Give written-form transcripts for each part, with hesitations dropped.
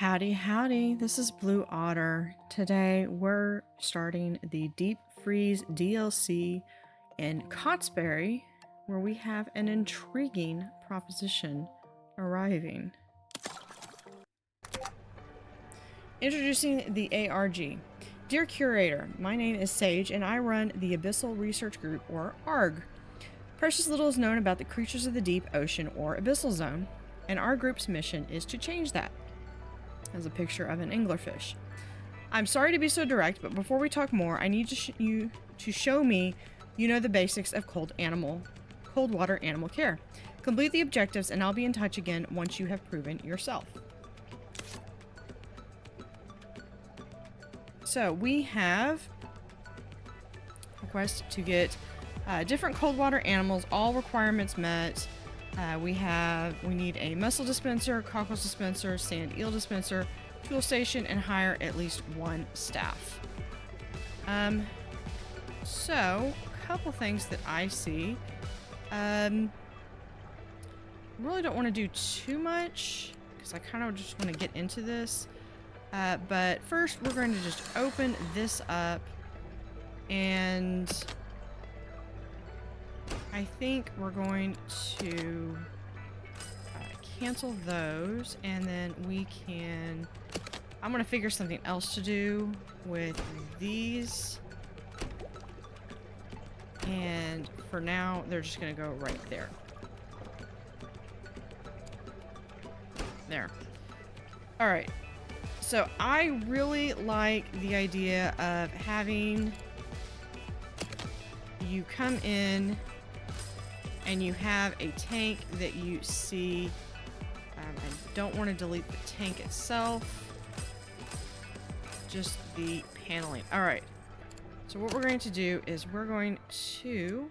Howdy Howdy, this is Blue Otter. Today we're starting the Deep Freeze DLC in Cotsbury, where we have an intriguing proposition arriving. Introducing the ARG. Dear Curator, my name is Sage and I run the Abyssal Research Group, or ARG. Precious little is known about the creatures of the deep ocean or abyssal zone, and our group's mission is to change that. As a picture of an anglerfish. I'm sorry to be so direct, but before we talk more, I need you to show me you know the basics of cold water animal care. Complete the objectives and I'll be in touch again once you have proven yourself. So we have a quest to get different cold water animals, all requirements met. We need a mussel dispenser, cockles dispenser, sand eel dispenser, tool station, and hire at least one staff. So a couple things that I see. Really don't want to do too much because I kind of just want to get into this. But first we're going to just open this up, and I think we're going to cancel those, and then I'm going to figure something else to do with these. And for now, they're just going to go right there. There. All right. So I really like the idea of having you come in and you have a tank that you see. I don't want to delete the tank itself, just the paneling. All right. So what we're going to do is we're going to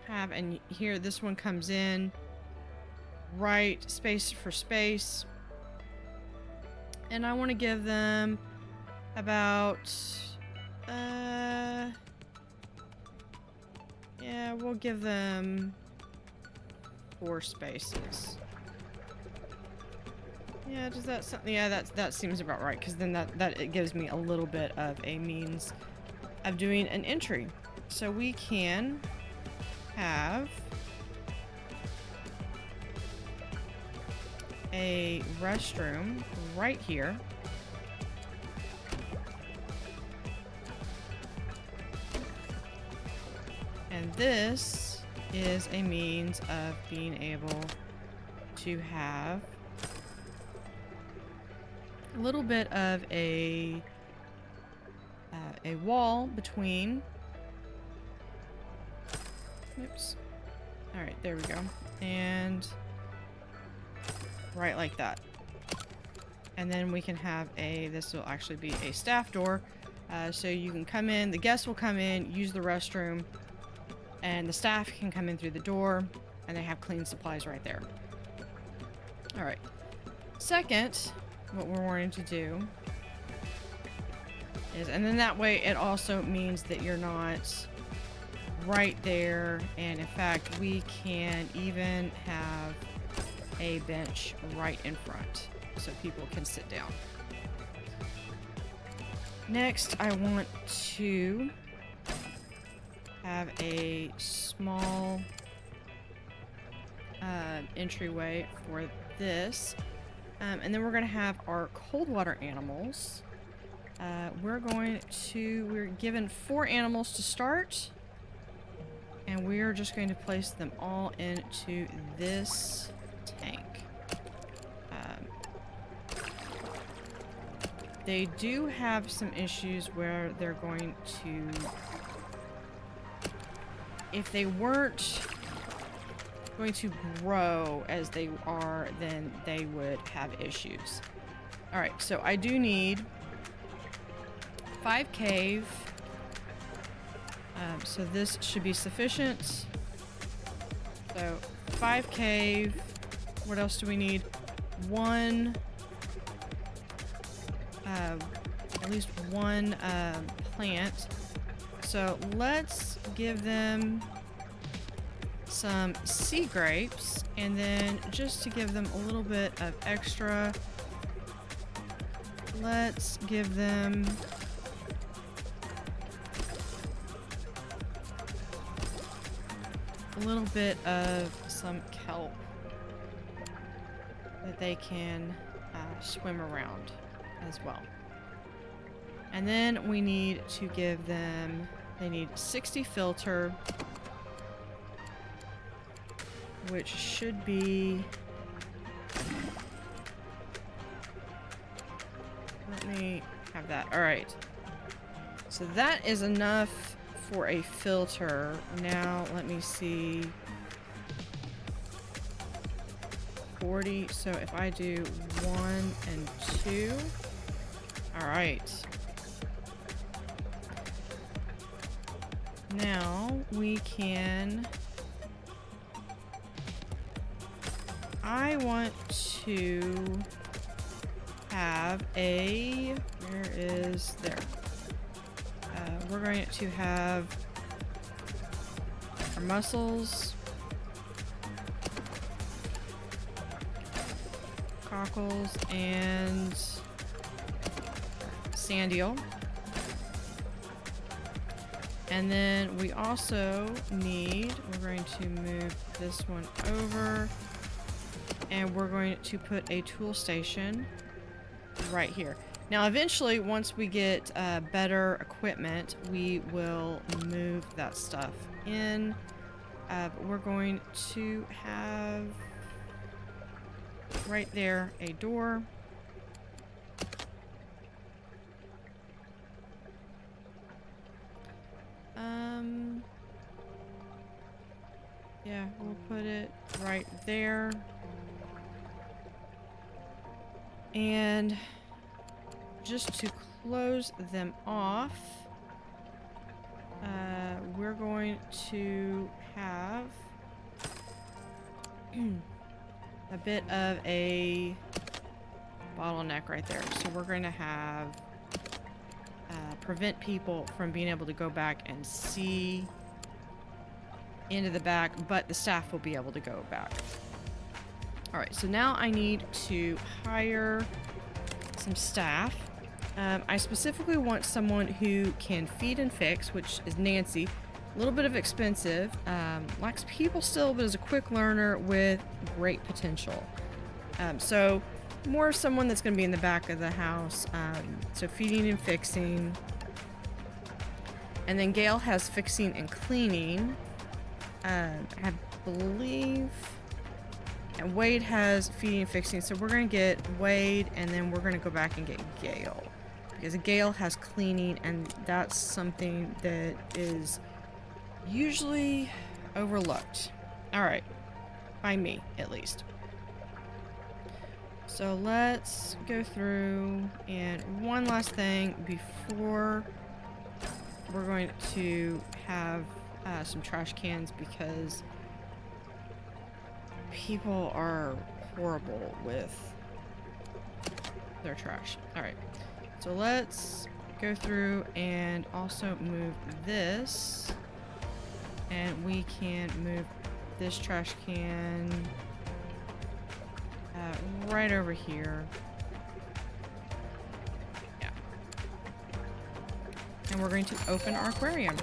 have, and here this one comes in right space for space. And I want to give them about, yeah, we'll give them 4 spaces. Yeah, does that something? Yeah, that seems about right, because then that it gives me a little bit of a means of doing an entry. So we can have a restroom right here. And this is a means of being able to have a little bit of a wall between. Oops. All right, there we go. And right like that. And then we can have this will actually be a staff door. So you can come in, the guests will come in, use the restroom, and the staff can come in through the door, and they have clean supplies right there. All right. Second, what we're wanting to do is, and then that way it also means that you're not right there, and in fact we can even have a bench right in front so people can sit down. Next, I want to have a small entryway for this, and then we're going to have our cold water animals. We're given 4 animals to start, and we are just going to place them all into this tank. They do have some issues where they're going to, if they weren't going to grow as they are, then they would have issues. All right, so I do need 5 cave. So this should be sufficient. So 5 cave. What else do we need? At least one plant. So let's give them some sea grapes, and then just to give them a little bit of extra, let's give them a little bit of some kelp that they can swim around as well. And then we need to give them, they need 60 filter, which should be, let me have that. All right. So that is enough for a filter. Now let me see. 40. So if I do 1 and 2. All right. Now we can, I want to have a, where is there? We're going to have our mussels, cockles, and sand eel. And then we also need, we're going to move this one over, and we're going to put a tool station right here. Now eventually, once we get better equipment, we will move that stuff in. But we're going to have right there a door. Yeah, we'll put it right there. And just to close them off, we're going to have a bit of a bottleneck right there. So we're going to have prevent people from being able to go back and see into the back, but the staff will be able to go back. All right, so now I need to hire some staff. I specifically want someone who can feed and fix, which is Nancy. A little bit of expensive, likes people still, but is a quick learner with great potential. So more someone that's going to be in the back of the house. So feeding and fixing. And then Gail has fixing and cleaning. I believe, and Wade has feeding and fixing, so we're going to get Wade, and then we're going to go back and get Gail, because Gail has cleaning, and that's something that is usually overlooked. All right, by me at least. So let's go through, and one last thing before we're going to have some trash cans, because people are horrible with their trash. All right, so let's go through and also move this, and we can move this trash can right over here. Yeah, and we're going to open our aquarium.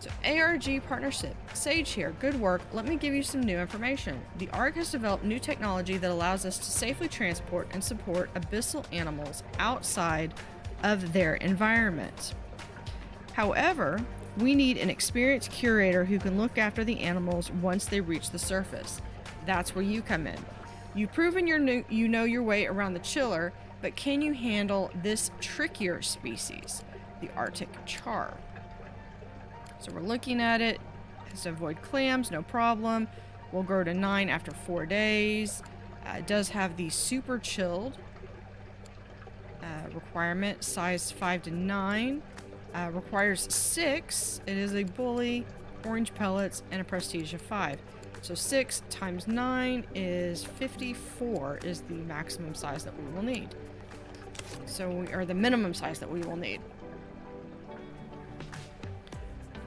So ARG partnership. Sage here. Good work. Let me give you some new information. The ARG has developed new technology that allows us to safely transport and support abyssal animals outside of their environment. However, we need an experienced curator who can look after the animals once they reach the surface. That's where you come in. You've proven you know your way around the chiller, but can you handle this trickier species, the Arctic char? So we're looking at it. Has to avoid clams, no problem. Will grow to 9 after 4 days. It does have the super chilled requirement, size 5 to 9. Requires 6. It is a bully, orange pellets, and a prestige of 5. So 6 times 9 is 54 is the maximum size that we will need. So or the minimum size that we will need.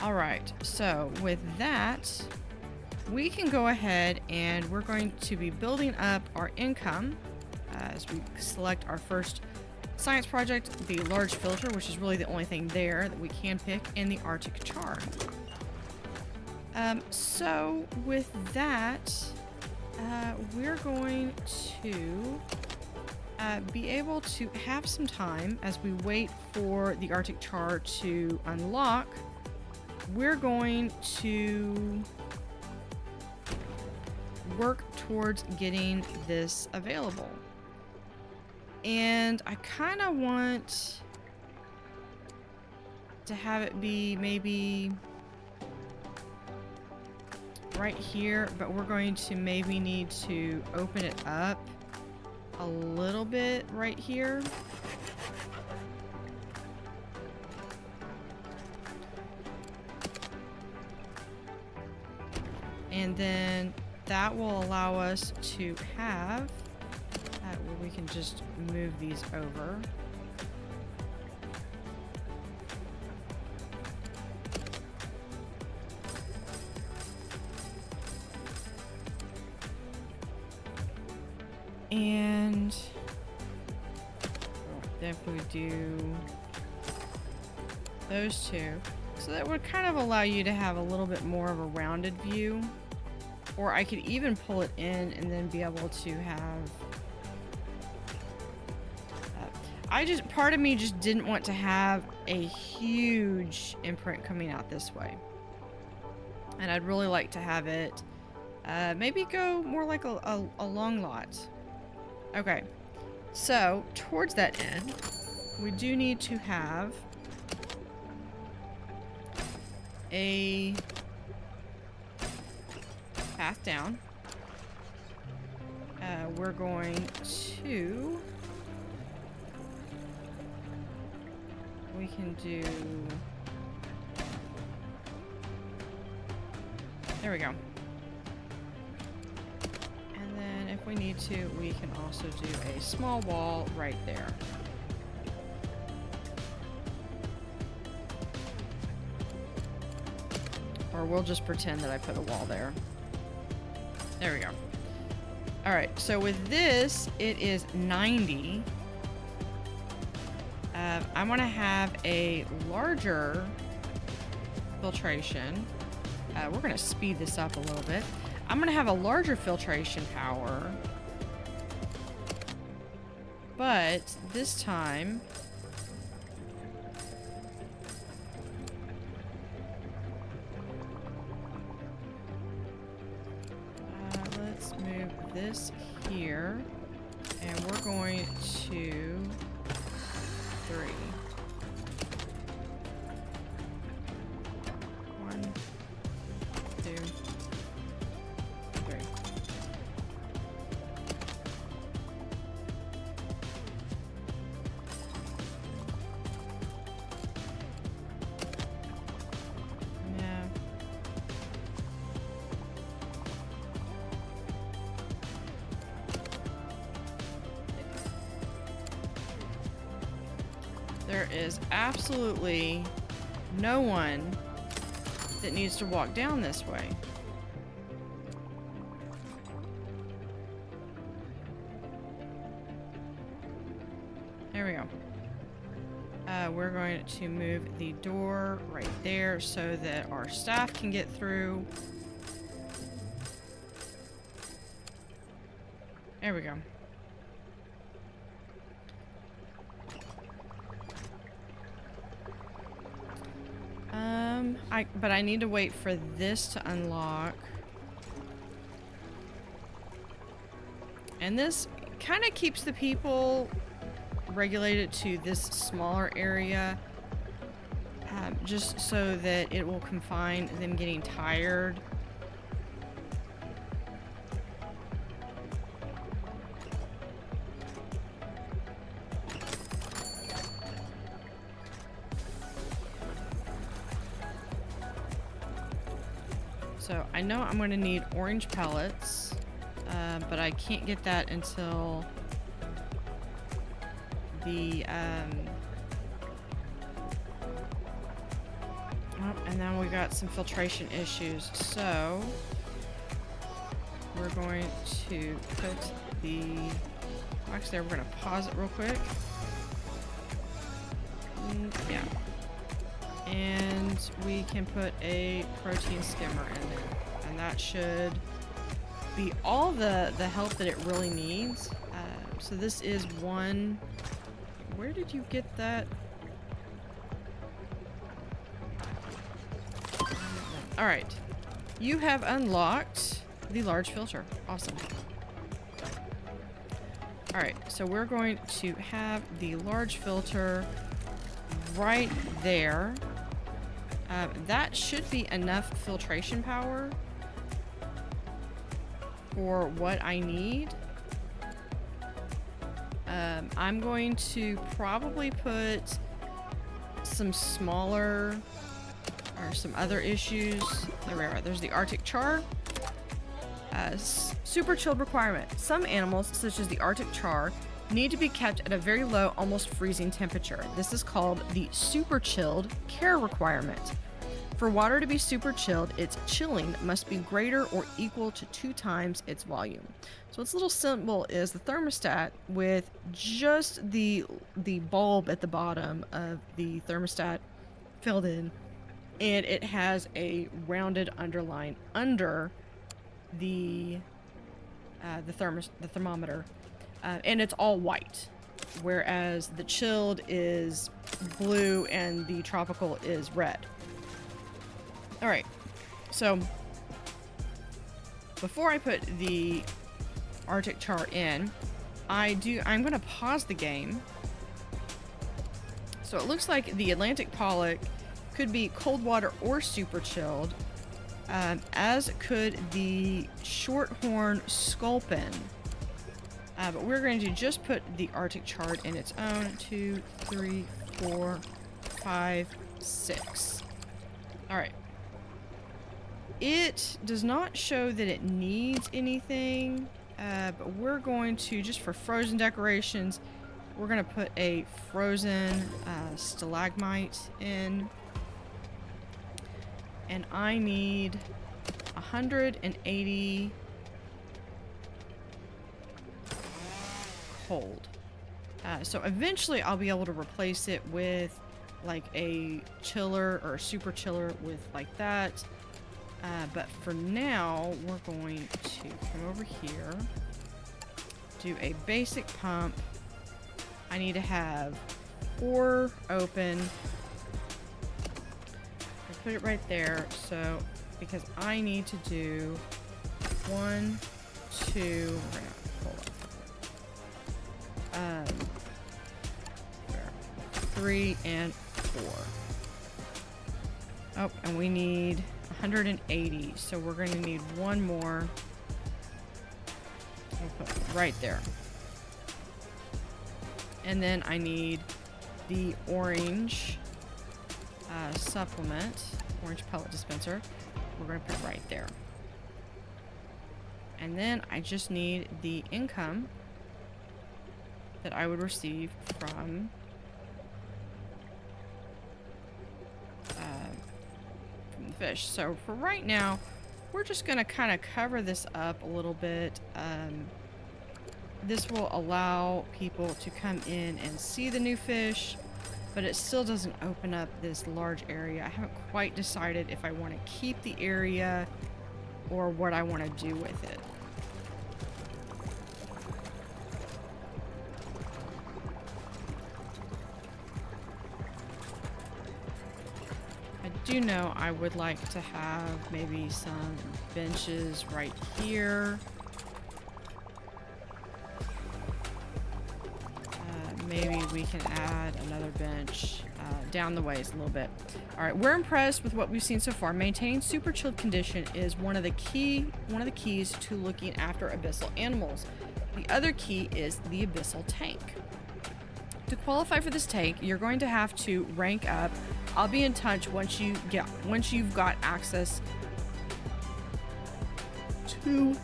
All right, so with that, we can go ahead and we're going to be building up our income as we select our first science project, the large filter, which is really the only thing there that we can pick, and the Arctic char. So with that, we're going to be able to have some time as we wait for the Arctic char to unlock. We're going to work towards getting this available. And I kind of want to have it be maybe right here, but we're going to maybe need to open it up a little bit right here. And then that will allow us to have where we can just move these over. And if we do those two, so that would kind of allow you to have a little bit more of a rounded view. Or I could even pull it in and then be able to have... part of me just didn't want to have a huge imprint coming out this way. And I'd really like to have it maybe go more like a long lot. Okay, so towards that end, we do need to have a path down. We're going to... We can do... There we go. And then if we need to, we can also do a small wall right there. Or we'll just pretend that I put a wall there. There we go. Alright, so with this, it is 90. I want to have a larger filtration. We're going to speed this up a little bit. I'm going to have a larger filtration power. But this time... let's move this here. And we're going to... 3. 1, 2, 3. Yeah. There is absolutely no one that needs to walk down this way. There we go. We're going to move the door right there so that our staff can get through. There we go. But I need to wait for this to unlock. And this kind of keeps the people regulated to this smaller area, just so that it will confine them getting tired. So I know I'm going to need orange pellets, but I can't get that until the, oh, and then we got some filtration issues. So we're going to put the box there. We're going to pause it real quick. Yeah. And we can put a protein skimmer in there. And that should be all the help that it really needs. So this is one... Where did you get that? Alright. You have unlocked the large filter. Awesome. Alright, so we're going to have the large filter right there. That should be enough filtration power for what I need. I'm going to probably put some smaller or some other issues. There we are. There's the Arctic char. Super chilled requirement. Some animals, such as the Arctic char, need to be kept at a very low, almost freezing temperature. This is called the super chilled care requirement. For water to be super chilled, its chilling must be greater or equal to 2 times its volume. So its little symbol is the thermostat with just the bulb at the bottom of the thermostat filled in, and it has a rounded underline under the thermometer, and it's all white, whereas the chilled is blue and the tropical is red. All right, so before I put the Arctic char in, I'm going to pause the game. So it looks like the Atlantic pollock could be cold water or super chilled, as could the shorthorn sculpin. But we're going to just put the Arctic char in its own. 2, 3, 4, 5, 6. All right. It does not show that it needs anything, but we're going to, just for frozen decorations, we're going to put a frozen stalagmite in. And I need 180 cold. So eventually I'll be able to replace it with like a chiller or a super chiller with like that. But for now, we're going to come over here, do a basic pump. I need to have 4 open. I put it right there, so because I need to do 1, 2, we're gonna hold on. 3 and 4. Oh, and we need 180, so we're going to need one more. We'll put right there. And then I need the orange supplement, orange pellet dispenser. We're going to put right there. And then I just need the income that I would receive from the fish. So for right now, we're just going to kind of cover this up a little bit. This will allow people to come in and see the new fish, but it still doesn't open up this large area. I haven't quite decided if I want to keep the area or what I want to do with it. I do know I would like to have maybe some benches right here. Maybe we can add another bench down the ways a little bit. All right, we're impressed with what we've seen so far. Maintaining super chilled condition is one of the keys to looking after abyssal animals. The other key is the abyssal tank. To qualify for this tank, you're going to have to rank up. I'll be in touch once you've got access to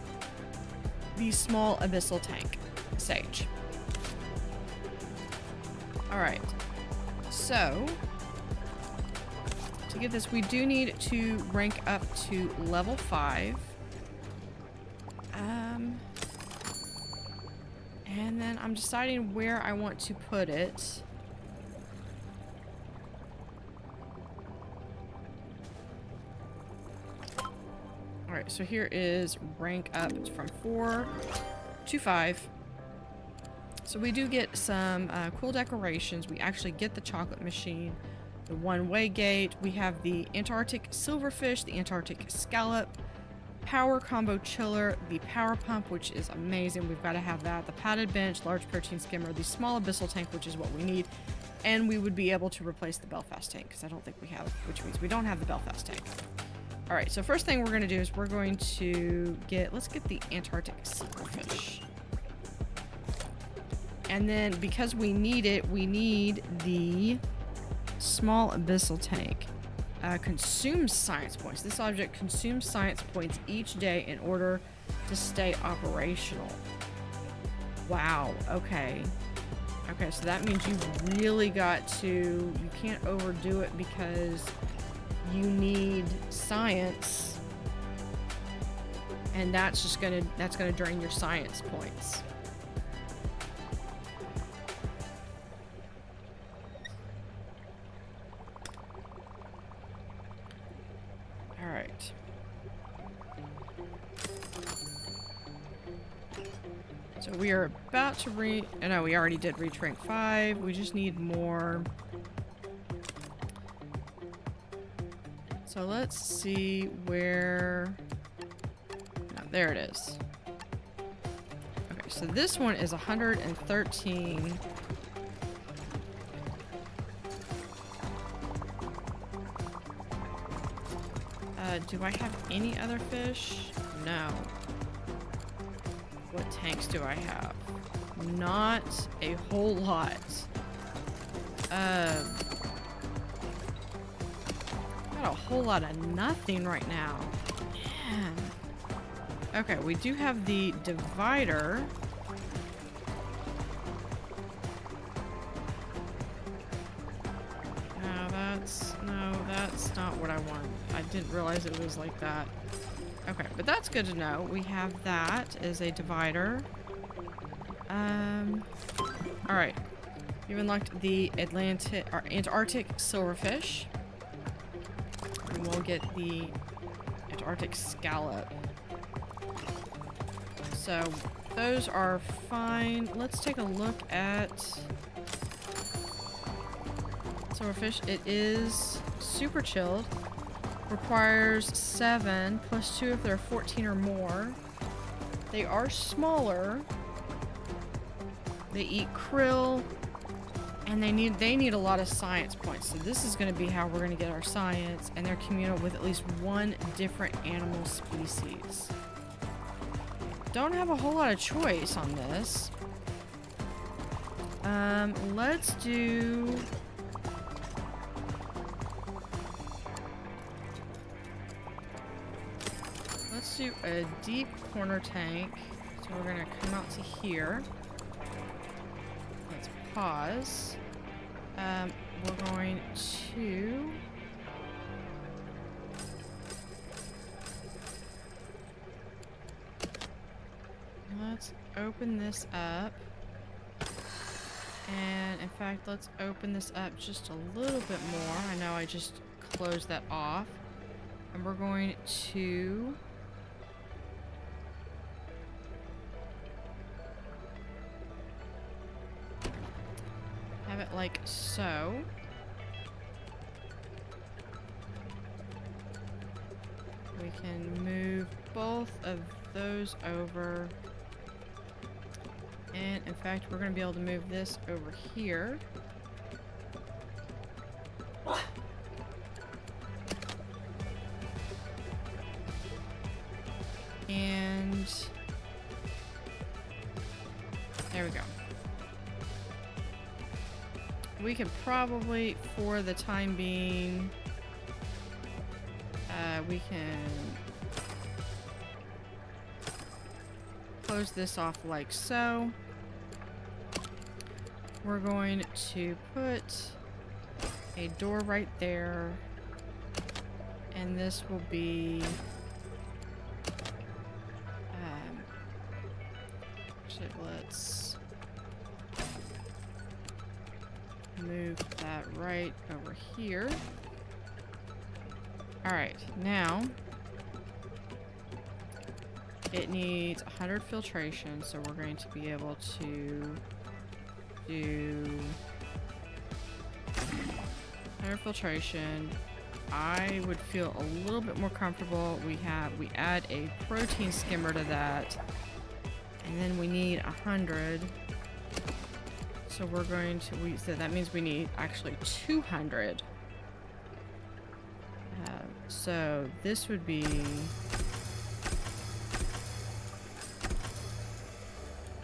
the small abyssal tank, Sage. All right, so to get this, we do need to rank up to level 5. And then I'm deciding where I want to put it. Alright, so here is rank up from 4 to 5. So we do get some cool decorations. We actually get the chocolate machine, the one-way gate. We have the Antarctic silverfish, the Antarctic scallop, power combo chiller, the power pump, which is amazing. We've got to have that. The padded bench, large protein skimmer, the small abyssal tank, which is what we need. And we would be able to replace the Belfast tank, because I don't think we have, which means we don't have the Belfast tank. All right, so first thing we're going to do is we're going to let's get the Antarctic silverfish. And then because we need it, we need the small abyssal tank. Consumes science points. This object consumes science points each day in order to stay operational. Wow, okay. Okay, so that means you've really got to, you can't overdo it because you need science. And that's just that's gonna drain your science points. Alright. So we are about to no, we already did reach rank 5. We just need more. So let's see where... No, there it is. Okay, so this one is 113. Do I have any other fish? No. What tanks do I have? Not a whole lot. Got a whole lot of nothing right now. Man. Okay, we do have the divider. No, that's not what I want. I didn't realize it was like that. Okay, but that's good to know. We have that as a divider. Alright. You've unlocked the Antarctic silverfish. And we'll get the Antarctic scallop. So, those are fine. Let's take a look at silverfish. It is super chilled. Requires 7 plus 2 if they're 14 or more. They are smaller. They eat krill. And they need a lot of science points. So this is going to be how we're going to get our science. And they're communal with at least one different animal species. Don't have a whole lot of choice on this. Let's do... Let's do a deep corner tank. So we're going to come out to here. Let's pause. We're going to... Let's open this up. And in fact, let's open this up just a little bit more. I know I just closed that off. And we're going to... have it like so. We can move both of those over. And in fact, we're going to be able to move this over here. And there we go. We could probably, for the time being, we can close this off like so. We're going to put a door right there, and this will be move that right over here. Alright, now it needs 100 filtration, so we're going to be able to do 100 filtration. I would feel a little bit more comfortable. We add a protein skimmer to that, and then we need 100. So we're going to, so that means we need actually 200. So this would be,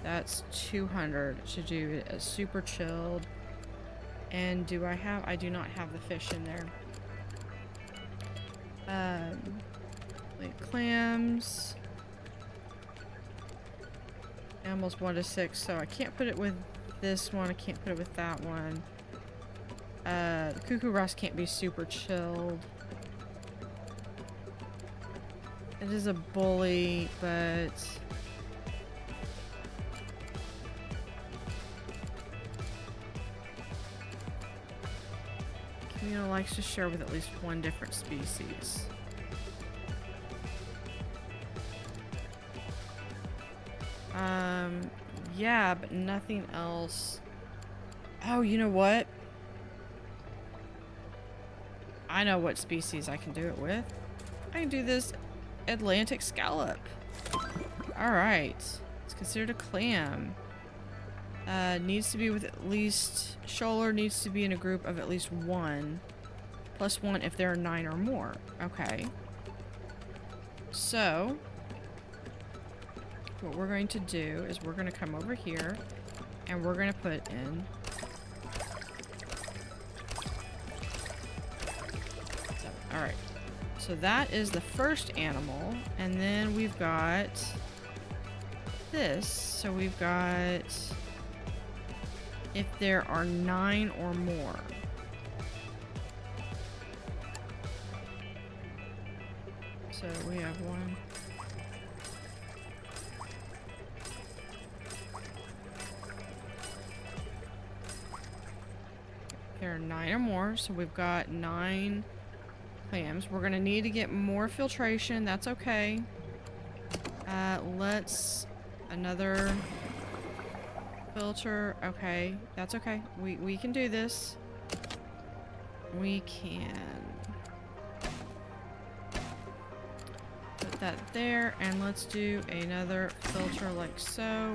that's 200 to do it as super chilled. And I do not have the fish in there. Like clams. Animals 1 to 6, so I can't put it with this one, I can't put it with that one. The cuckoo Ross can't be super chilled. It is a bully, but Camino likes to share with at least one different species. Yeah, but nothing else. Oh, you know what? I know what species I can do it with. I can do this Atlantic scallop. Alright. It's considered a clam. Needs to be with at least... Shoaler needs to be in a group of at least 1. Plus 1 if there are 9 or more. Okay. So... what we're going to do is we're going to come over here and we're going to put in alright, so that is the first animal, and then we've got this, so we've got if there are 9 or more. So we have 1. There are 9 or more, so we've got 9 clams. We're gonna need to get more filtration. That's okay. Let's another filter. Okay, that's okay. We can do this. We can put that there, and let's do another filter like so.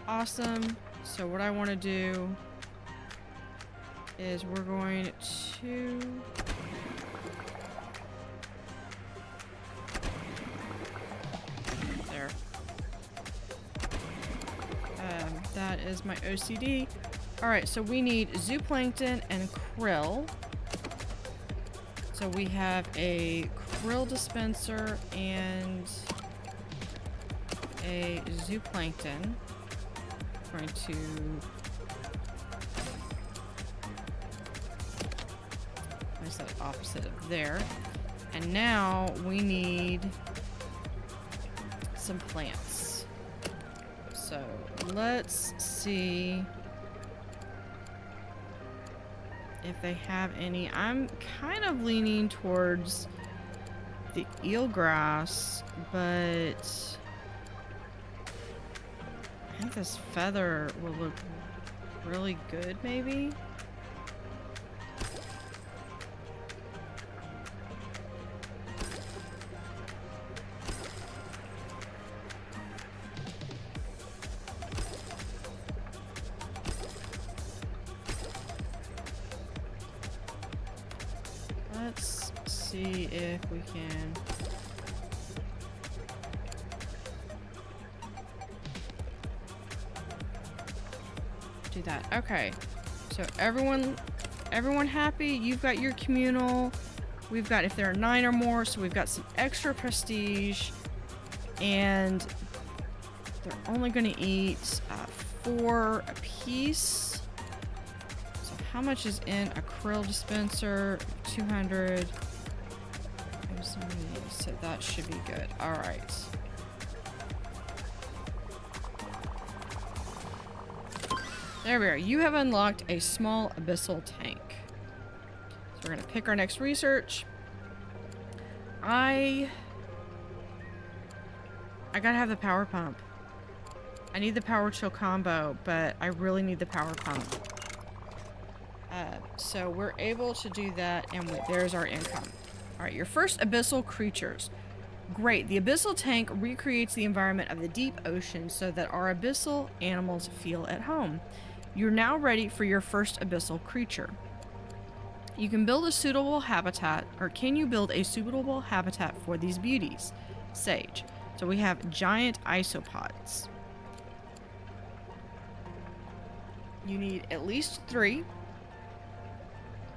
Awesome. So what I want to do is we're going to there. That is my OCD. Alright, so we need zooplankton and krill. So we have a krill dispenser and a zooplankton. I'm going to place that opposite of there. And now we need some plants. So let's see if they have any. I'm kind of leaning towards the eelgrass, but I think this feather will look really good, maybe. Let's see if we can do that. Okay, so everyone happy? You've got your communal. We've got, if there are 9 or more, so we've got some extra prestige, and they're only going to eat 4 a piece. So how much is in a krill dispenser? 200. So that should be good. All right. There we are. You have unlocked a small abyssal tank. So we're going to pick our next research. I gotta have the power pump. I need the power chill combo, but I really need the power pump. So we're able to do that, and there's our income. Alright, your first abyssal creatures. Great. The abyssal tank recreates the environment of the deep ocean so that our abyssal animals feel at home. You're now ready for your first abyssal creature. You can build a suitable habitat, or can you build a suitable habitat for these beauties? Sage. So we have giant isopods. You need at least 3.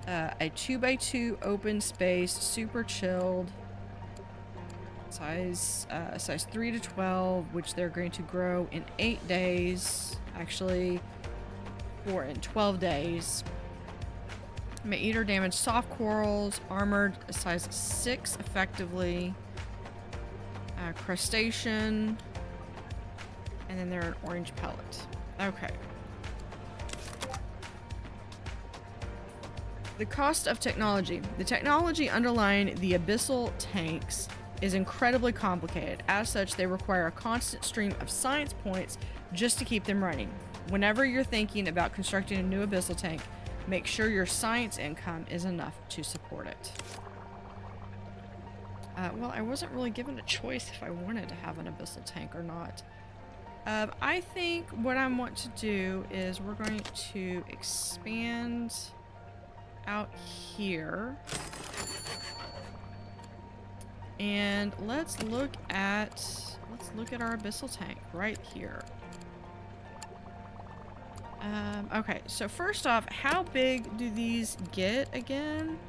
A 2x2 open space, super chilled. Size 3 to 12, which they're going to grow in 8 days. Actually, or in 12 days. May eat or damage soft corals, armored size 6 effectively. Crustacean. And then they're an orange pellet. Okay. The cost of technology. The technology underlying the abyssal tanks is incredibly complicated. As such, they require a constant stream of science points just to keep them running. Whenever you're thinking about constructing a new abyssal tank, make sure your science income is enough to support it. Well, I wasn't really given a choice if I wanted to have an abyssal tank or not. I think what I want to do is we're going to expand out here. And let's look at our abyssal tank right here. Okay, so first off, how big do these get again?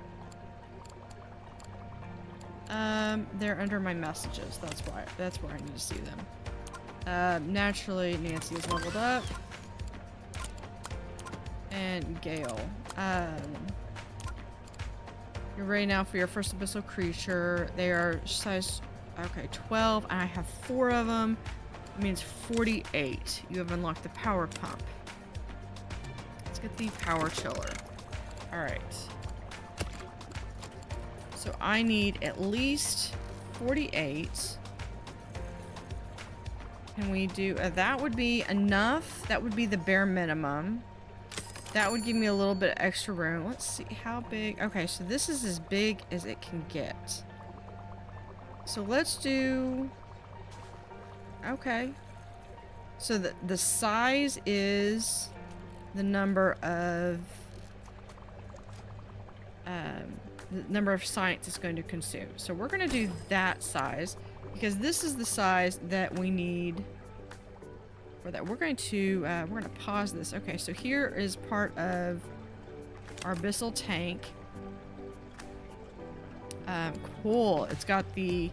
They're under my messages. That's where I need to see them. Naturally, Nancy is leveled up. And Gale. You're ready now for your first abyssal creature. They are size, okay, 12, and I have 4 of them. It means 48. You have unlocked the power pump. Let's get the power chiller. Alright. So I need at least 48. Can we do, that would be enough. That would be the bare minimum. That would give me a little bit of extra room. Let's see how big. Okay, so this is as big as it can get. So let's do... Okay. So the size is the number of... the number of science it's going to consume. So we're going to do that size because this is the size that we need for that. We're going to pause this. Okay, so here is part of our abyssal tank. Cool. It's got the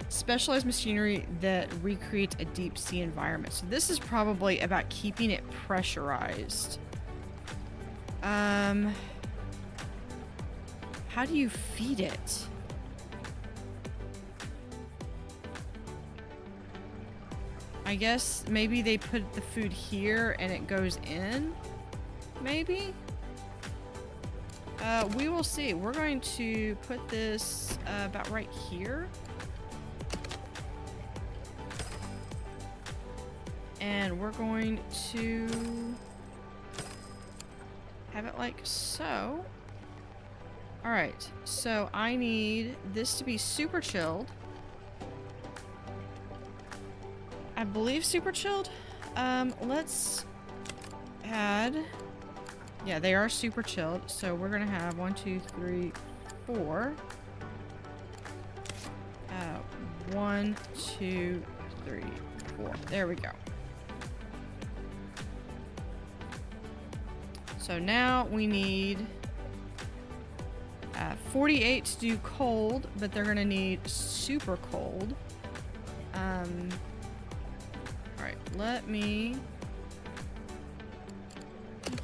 specialized machinery that recreates a deep sea environment. So this is probably about keeping it pressurized. How do you feed it? I guess maybe they put the food here and it goes in? Maybe? We will see. We're going to put this about right here. And we're going to have it like so. Alright, so I need this to be super chilled. I believe super chilled. Let's add... Yeah, they are super chilled. So we're gonna have 1, 2, 3, 4. 1, 2, 3, 4. There we go. So now we need 48 to do cold, but they're gonna need super cold. Alright, let me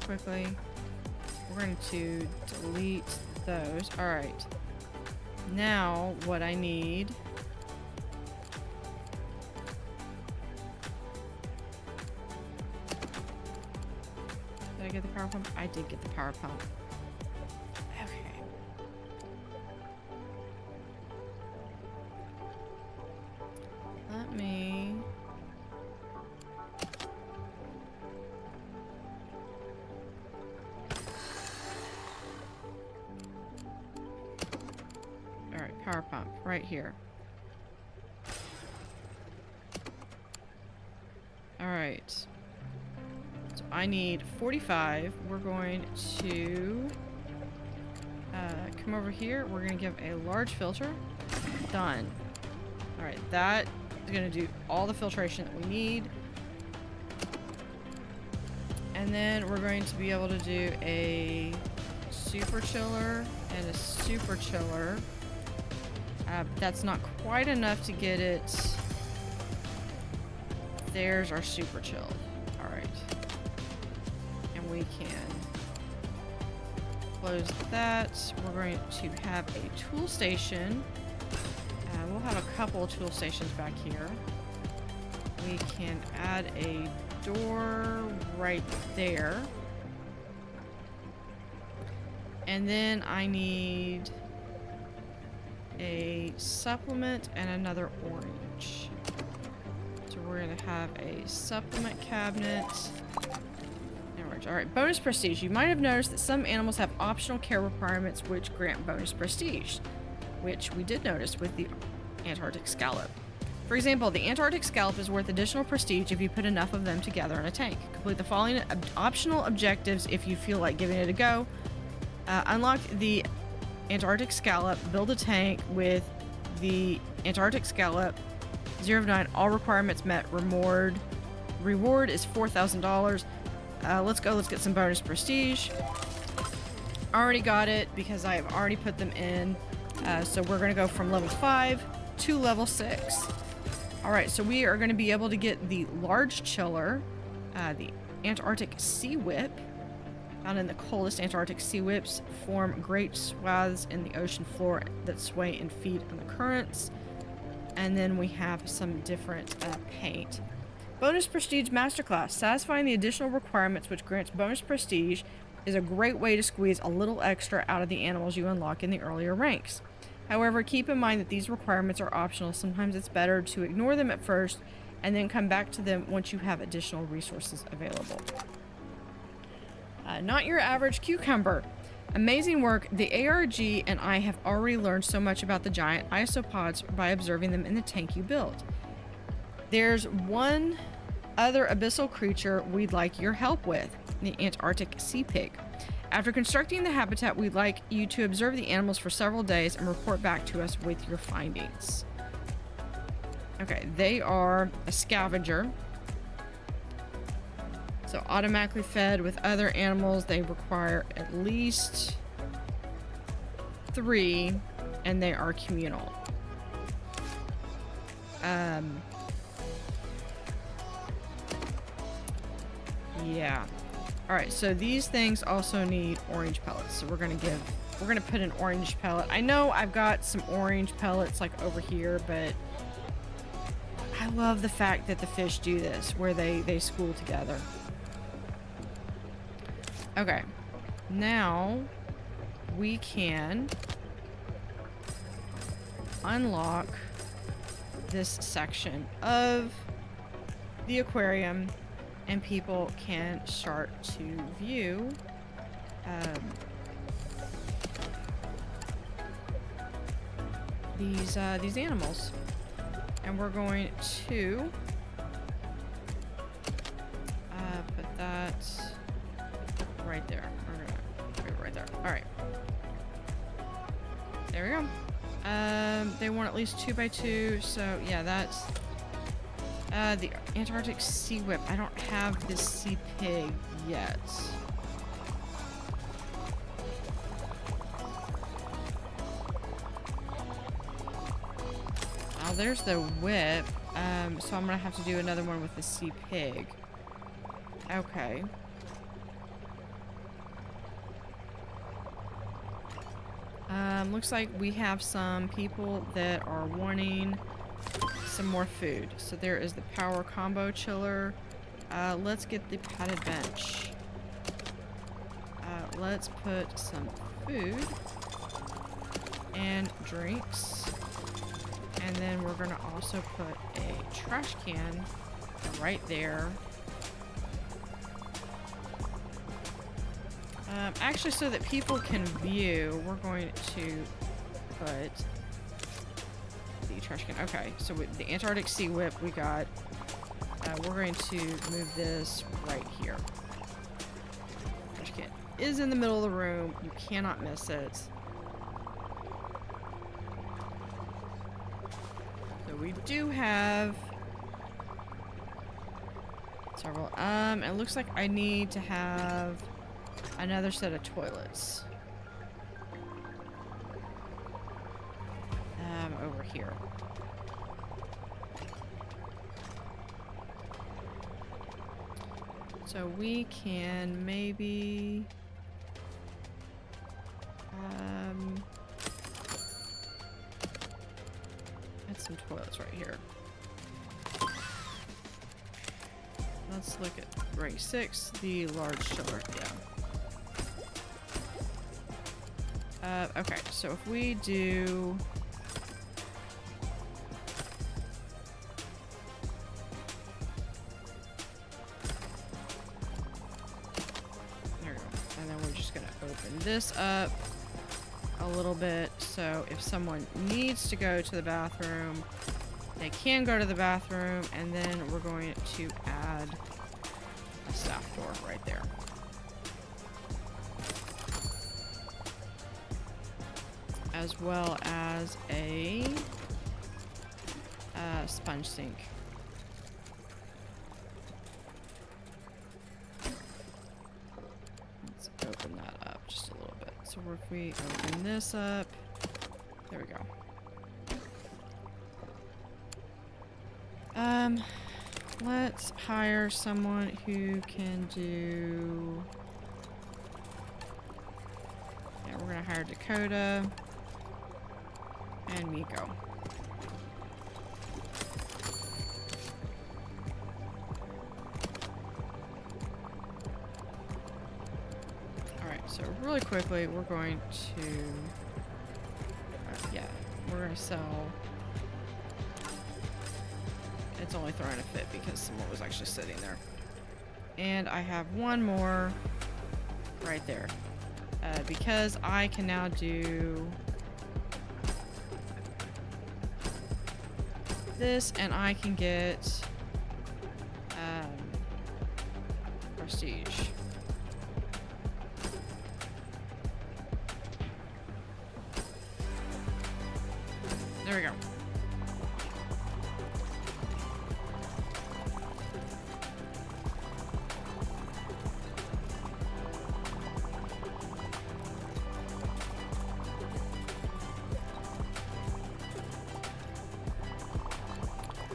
quickly. We're going to delete those. Alright. Now, what I need Did I get the power pump? I did get the power pump. Okay. Let me... Alright, power pump right here. Alright. So I need 45. We're going to come over here. We're going to give a large filter. Done. Alright, that is going to do all the filtration that we need. And then we're going to be able to do a super chiller and a super chiller. That's not quite enough to get it. There's our super chill. Alright. And we can close that. We're going to have a tool station. We'll have a couple of tool stations back here. We can add a door right there. And then I need a supplement and another orange. So we're going to have a supplement cabinet and orange. Alright, bonus prestige. You might have noticed that some animals have optional care requirements which grant bonus prestige, which we did notice with the Antarctic scallop. For example, the Antarctic scallop is worth additional prestige if you put enough of them together in a tank. Complete the following optional objectives if you feel like giving it a go. Unlock the Antarctic scallop, build a tank with the Antarctic scallop, 0 of 9, all requirements met, reward is $4,000. Let's go, let's get some bonus prestige. Already got it because I have already put them in. So we're going to go from level 5 to level 6. Alright, so we are going to be able to get the large chiller, the Antarctic sea whip. Found in the coldest Antarctic sea whips form great swaths in the ocean floor that sway and feed on the currents. And then we have some different paint. Bonus Prestige Masterclass. Satisfying the additional requirements which grants bonus prestige is a great way to squeeze a little extra out of the animals you unlock in the earlier ranks. However, keep in mind that these requirements are optional. Sometimes it's better to ignore them at first and then come back to them once you have additional resources available. Not your average cucumber. Amazing work. The ARG and I have already learned so much about the giant isopods by observing them in the tank you built. There's one other abyssal creature we'd like your help with, the Antarctic sea pig. After constructing the habitat, we'd like you to observe the animals for several days and report back to us with your findings. Okay, they are a scavenger. So automatically fed with other animals, they require at least 3, and they are communal. Yeah. All right, so these things also need orange pellets. So we're gonna put an orange pellet. I know I've got some orange pellets like over here, but I love the fact that the fish do this, where they school together. Okay, now we can unlock this section of the aquarium and people can start to view these animals. And we're going to put that right there. We're gonna put it right there. All right. There we go. They want at least 2x2, so yeah, that's the Antarctic sea whip. I don't have this sea pig yet. Oh, there's the whip. So I'm gonna have to do another one with the sea pig. Okay. Looks like we have some people that are wanting some more food. So there is the power combo chiller. Let's get the padded bench. let's put some food and drinks. And then we're gonna also put a trash can right there. Actually, so that people can view, we're going to put the trash can. Okay, so with the Antarctic Sea Whip we got, we're going to move this right here. Trash can is in the middle of the room. You cannot miss it. So we do have several. It looks like I need to have another set of toilets. Over here. So we can maybe add some toilets right here. Let's look at rank 6, the large chiller. Yeah. Okay, so if we do this up a little bit, so if someone needs to go to the bathroom, they can go to the bathroom, and then we're going to add a staff door right there. As well as a sponge sink. Open that up just a little bit. So if we open this up, there we go. Let's hire someone who can do. Yeah, we're gonna hire Dakota and Miko. So really quickly, we're going to, yeah, we're going to sell. It's only throwing a fit because someone was actually sitting there. And I have one more right there. Because I can now do this, and I can get prestige. There we go.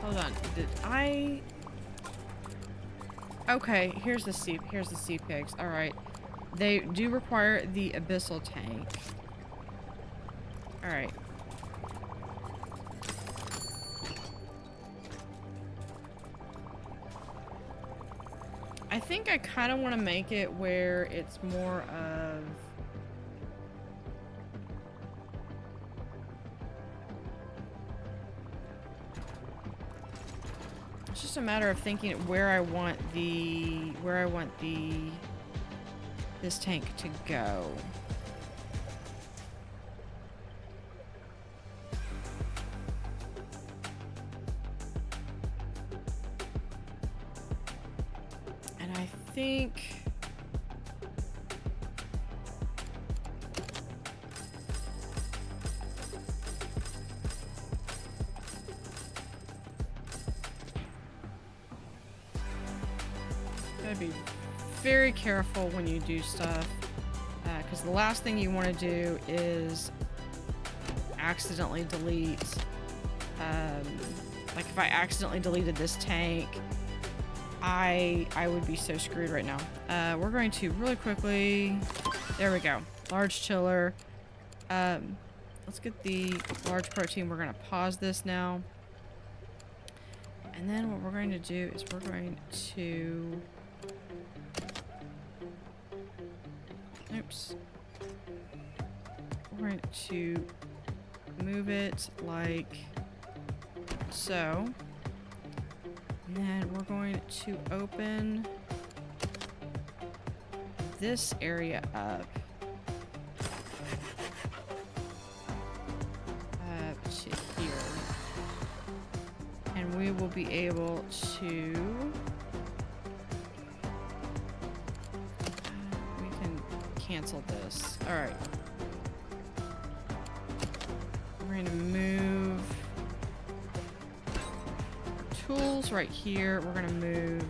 Hold on. Did I? Okay, here's the sea pigs. All right. They do require the abyssal tank. All right. I think I kind of want to make it where it's more of it's just a matter of thinking where I want this tank to go. I think gotta be very careful when you do stuff, because the last thing you want to do is accidentally delete. Like if I accidentally deleted this tank, I would be so screwed right now. We're going to really quickly. There we go. Large chiller. Let's get the large protein. We're going to pause this now. And then what we're going to do is we're going to. Nope. oops. We're going to move it like so. And then we're going to open this area up. To here. And we will be able to... we can cancel this. Alright. We're going to move tools right here. We're going to move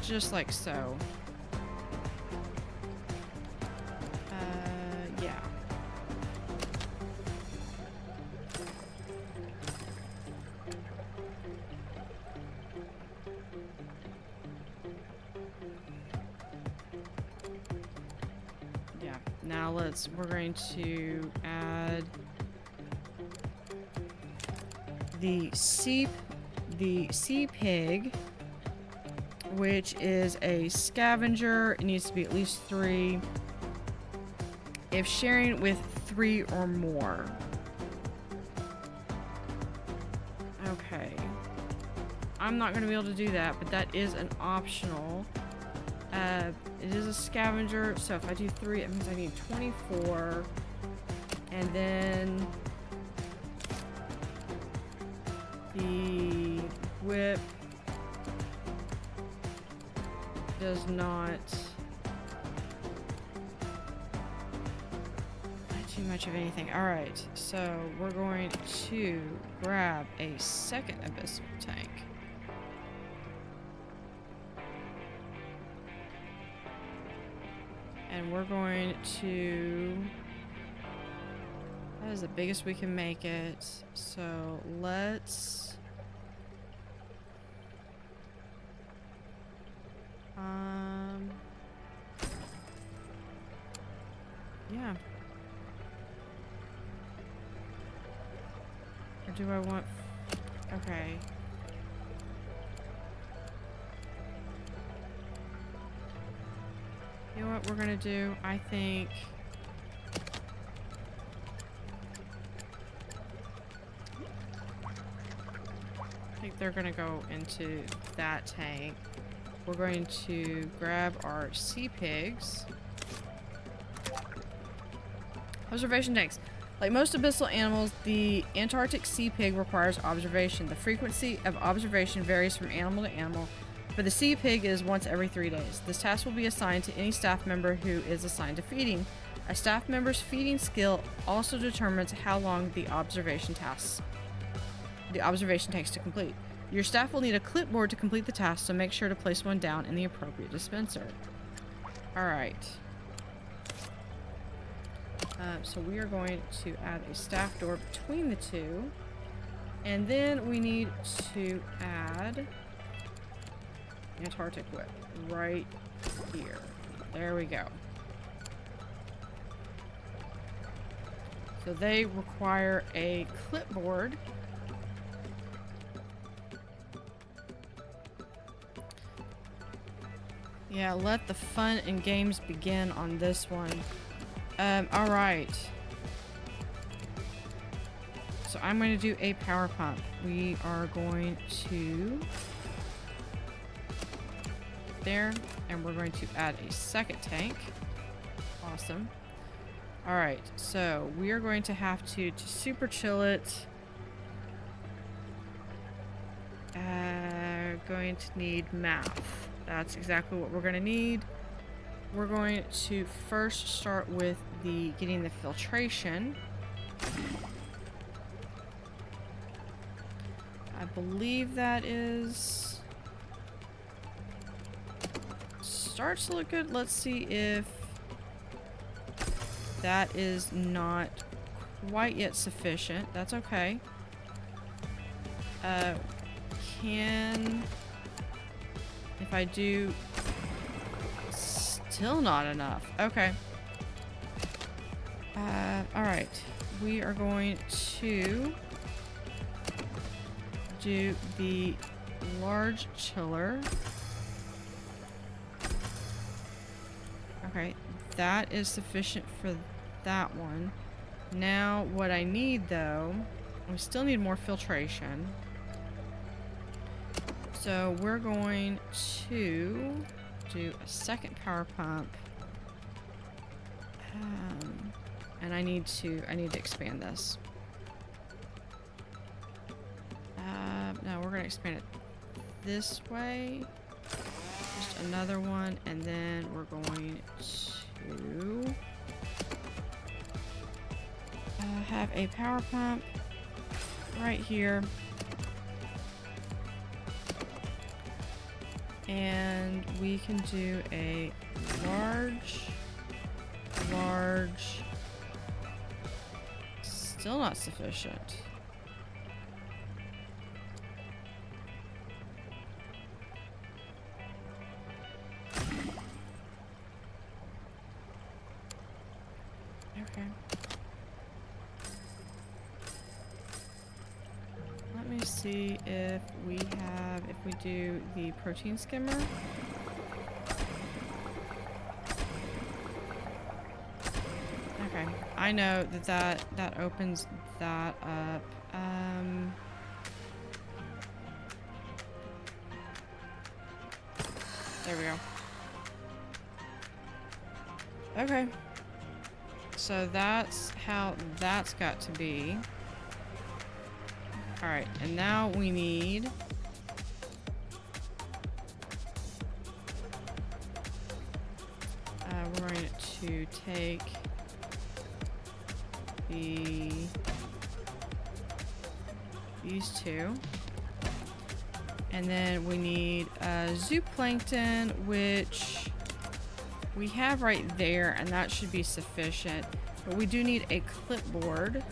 just like so. Yeah. Yeah. Now we're going to add the sea pig, which is a scavenger. It needs to be at least 3 if sharing with 3 or more. Okay. I'm not going to be able to do that, but that is an optional. It is a scavenger, so if I do 3, it means I need 24. And then the whip does not too much of anything. Alright, so we're going to grab a second abyssal tank. And we're going to... that is the biggest we can make it. So let's... yeah. Or do I want... okay. You know what we're gonna do? I think they're gonna go into that tank. We're going to grab our sea pigs. Observation tanks. Like most abyssal animals, the Antarctic sea pig requires observation. The frequency of observation varies from animal to animal, but the sea pig is once every 3 days. This task will be assigned to any staff member who is assigned to feeding. A staff member's feeding skill also determines how long the observation takes to complete. Your staff will need a clipboard to complete the task, so make sure to place one down in the appropriate dispenser. Alright. So we are going to add a staff door between the two. And then we need to add Antarctic whip right here. There we go. So they require a clipboard. Yeah, let the fun and games begin on this one. Alright. So I'm going to do a power pump. We are going to... there. And we're going to add a second tank. Awesome. Alright, so we are going to have to super chill it. Going to need math. That's exactly what we're going to need. We're going to first start with getting the filtration. I believe that is... starts to look good. Let's see if that is not quite yet sufficient. That's okay. If I do... still not enough. Okay. Alright. We are going to do the large chiller. Okay, that is sufficient for that one. Now, what I need, though, we still need more filtration. So we're going to do a second power pump. And I need to expand this. No, we're going to expand it this way. Just another one, and then we're going to have a power pump right here. And we can do a large, still not sufficient. Okay. Let me see if we do the protein skimmer. Okay, I know that opens that up. There we go. Okay. So that's how that's got to be. Alright, and now we need... we're going to take these two. And then we need zooplankton, which we have right there, and that should be sufficient. But we do need a clipboard.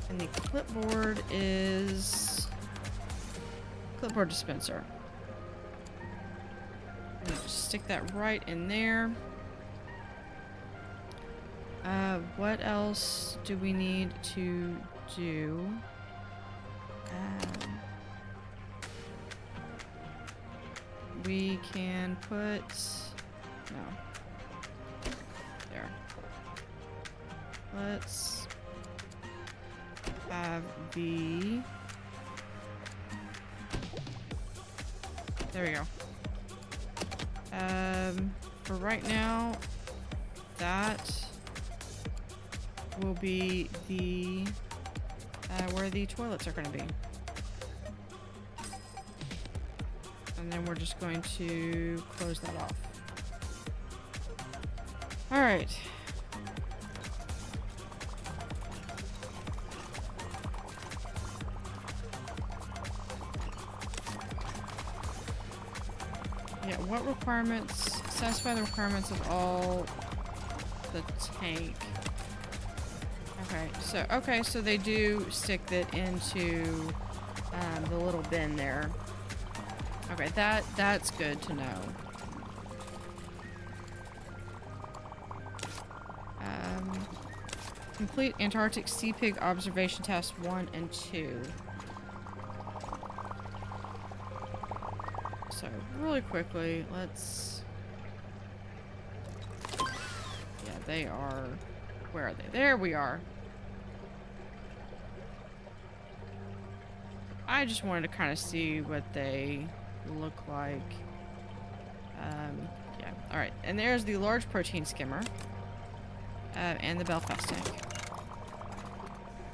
And the clipboard is clipboard dispenser. I'm gonna just stick that right in there. What else do we need to do? We can put... no. There. Let's have the... there we go. For right now, that will be the where the toilets are going to be. And then we're just going to close that off. All right. Yeah, what requirements satisfy the requirements of all the tank? Okay, so they do stick it into the little bin there. Okay, that's good to know. Complete Antarctic sea pig observation task 1 and 2. So really quickly, let's... yeah, they are... where are they? There we are. I just wanted to kind of see what they look like. Yeah, alright. And there's the large protein skimmer. And the Belfast tank.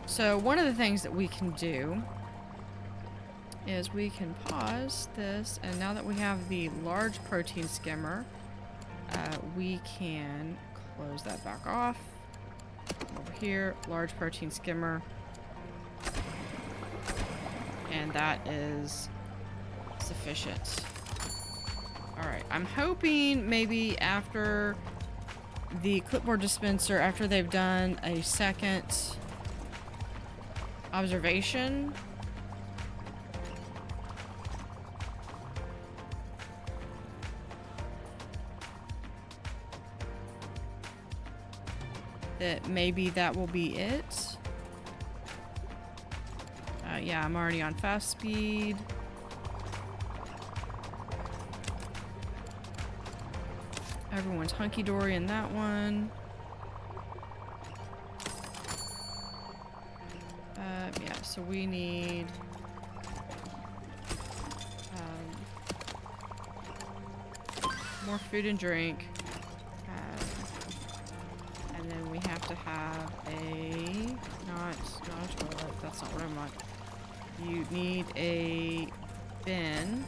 So one of the things that we can do is we can pause this, and now that we have the large protein skimmer, we can close that back off. Over here, large protein skimmer. And that is sufficient. Alright, I'm hoping maybe after the clipboard dispenser, after they've done a second observation, that maybe that will be it. Yeah, I'm already on fast speed. Everyone's hunky-dory in that one. Yeah, so we need... more food and drink. And then we have to have a... Not a toilet. That's not what I want. You need a bin.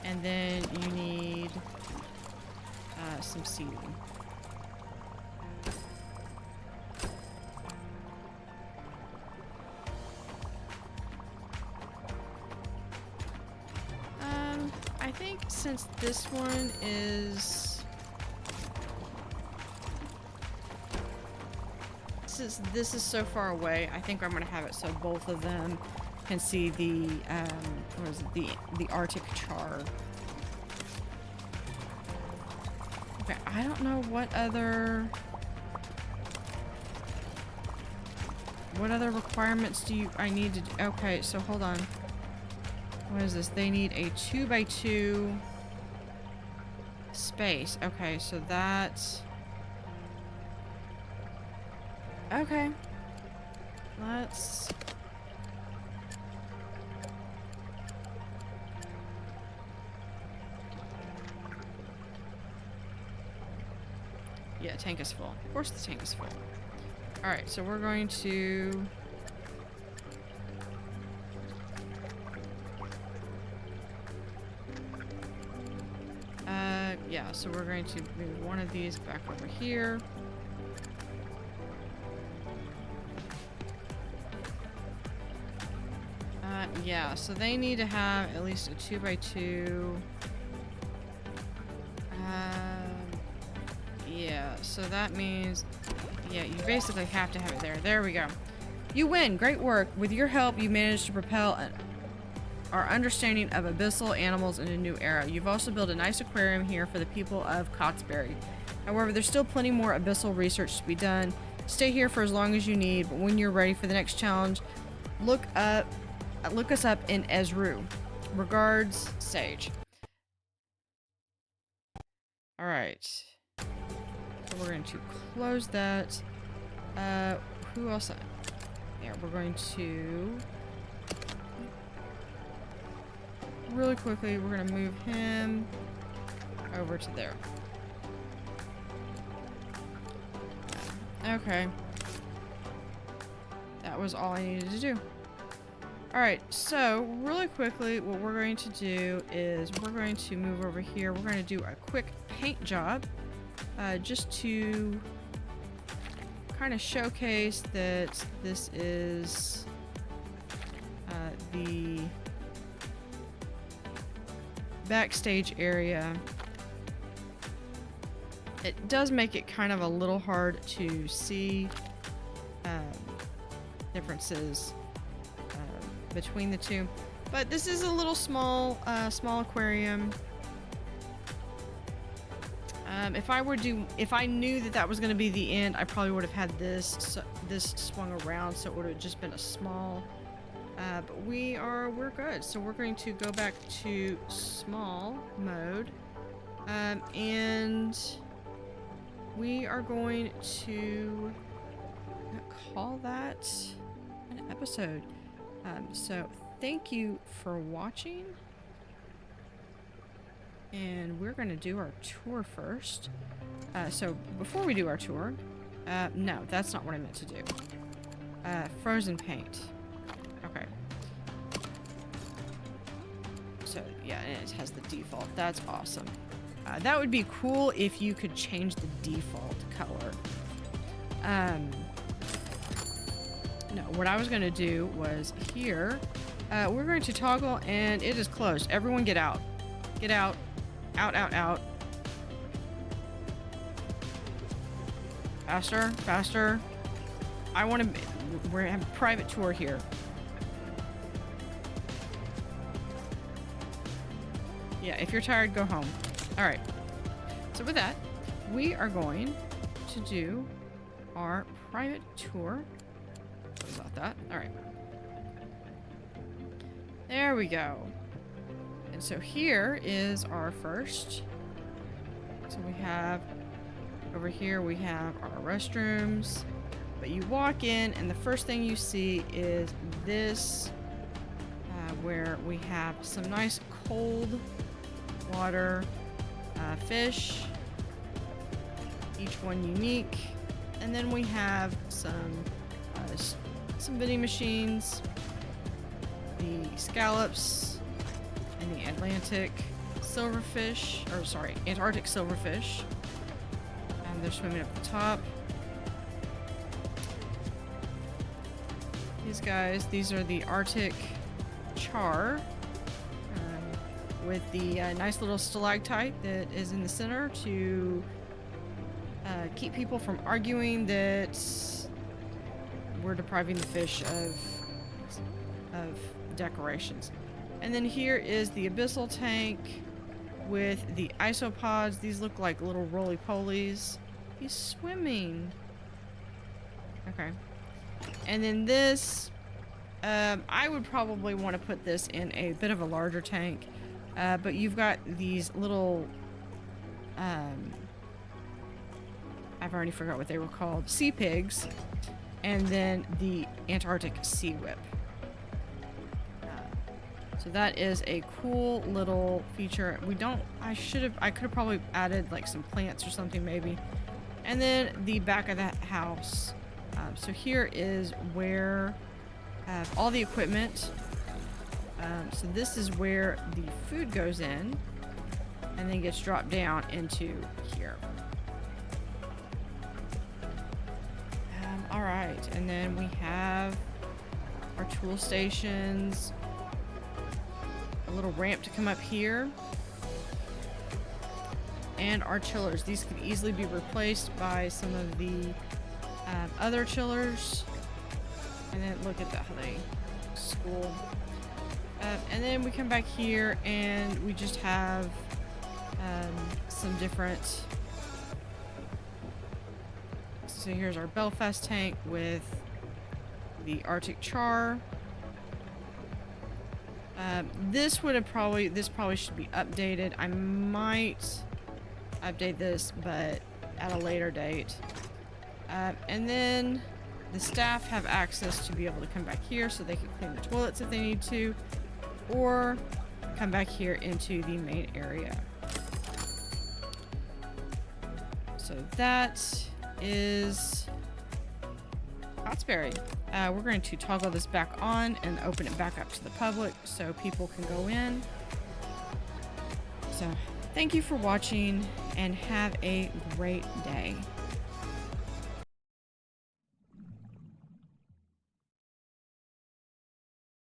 And then you need some seating. I think since this one is... Since this is so far away, I think I'm gonna have it so both of them can see the, what is it, the Arctic char. Okay, I don't know what other requirements I need to, okay, so hold on. What is this? They need a 2x2 space. Okay, so that's... Okay. Let's... Yeah, tank is full. Of course the tank is full. Alright, so we're going to... yeah, so we're going to move one of these back over here. Yeah, so they need to have at least a 2x2. Yeah, so that means, yeah, you basically have to have it there. There we go. You win. Great work. With your help, you managed to propel our understanding of abyssal animals in a new era. You've also built a nice aquarium here for the people of Cotsbury. However, there's still plenty more abyssal research to be done. Stay here for as long as you need, but when you're ready for the next challenge, look us up in Ezru. Regards, Sage. Alright. So we're going to close that. Who else? Yeah, we're going to... Really quickly, we're going to move him over to there. Okay. That was all I needed to do. Alright, so really quickly, what we're going to do is we're going to move over here. We're going to do a quick paint job just to kind of showcase that this is the backstage area. It does make it kind of a little hard to see differences between the two, but this is a little small aquarium. If I knew that was going to be the end, I probably would have had this swung around, so it would have just been a small. But we're good. So we're going to go back to small mode, and we are going to call that an episode. So thank you for watching, and we're going to do our tour first. So before we do our tour, no, that's not what I meant to do. Frozen paint. Okay. So yeah, and it has the default. That's awesome. That would be cool if you could change the default color. No, what I was going to do was here, we're going to toggle, and it is closed. Everyone get out. Get out. Out, out, out. Faster, faster. I want to... We're going to have a private tour here. Yeah, if you're tired, go home. Alright. So with that, we are going to do our private tour. Sorry about that. Alright. There we go. And so here is our first So we have, over here we have our restrooms. But you walk in and the first thing you see is this, where we have some nice cold water fish, each one unique. And then we have some vending machines, the scallops, and the Antarctic silverfish. And they're swimming up the top. These guys, these are the Arctic char, with the nice little stalactite that is in the center to keep people from arguing that we're depriving the fish of decorations. And then here is the abyssal tank with the isopods. These look like little roly-polies. He's swimming. Okay. And then this, I would probably want to put this in a bit of a larger tank. But you've got these little, I've already forgot what they were called, sea pigs, and then the Antarctic sea whip. So that is a cool little feature. I could have probably added like some plants or something maybe. And then the back of that house. So here is where all the equipment. So this is where the food goes in and then gets dropped down into here. All right, and then we have our tool stations, a little ramp to come up here, and our chillers. These could easily be replaced by some of the other chillers. And then look at that, how they school. And then we come back here and we just have some different. So here's our Belfast tank with the Arctic char. This probably should be updated. I might update this, but at a later date. And then the staff have access to be able to come back here so they can clean the toilets if they need to, or come back here into the main area. So that is Cotsbury. We're going to toggle this back on and open it back up to the public so people can go in. So thank you for watching and have a great day.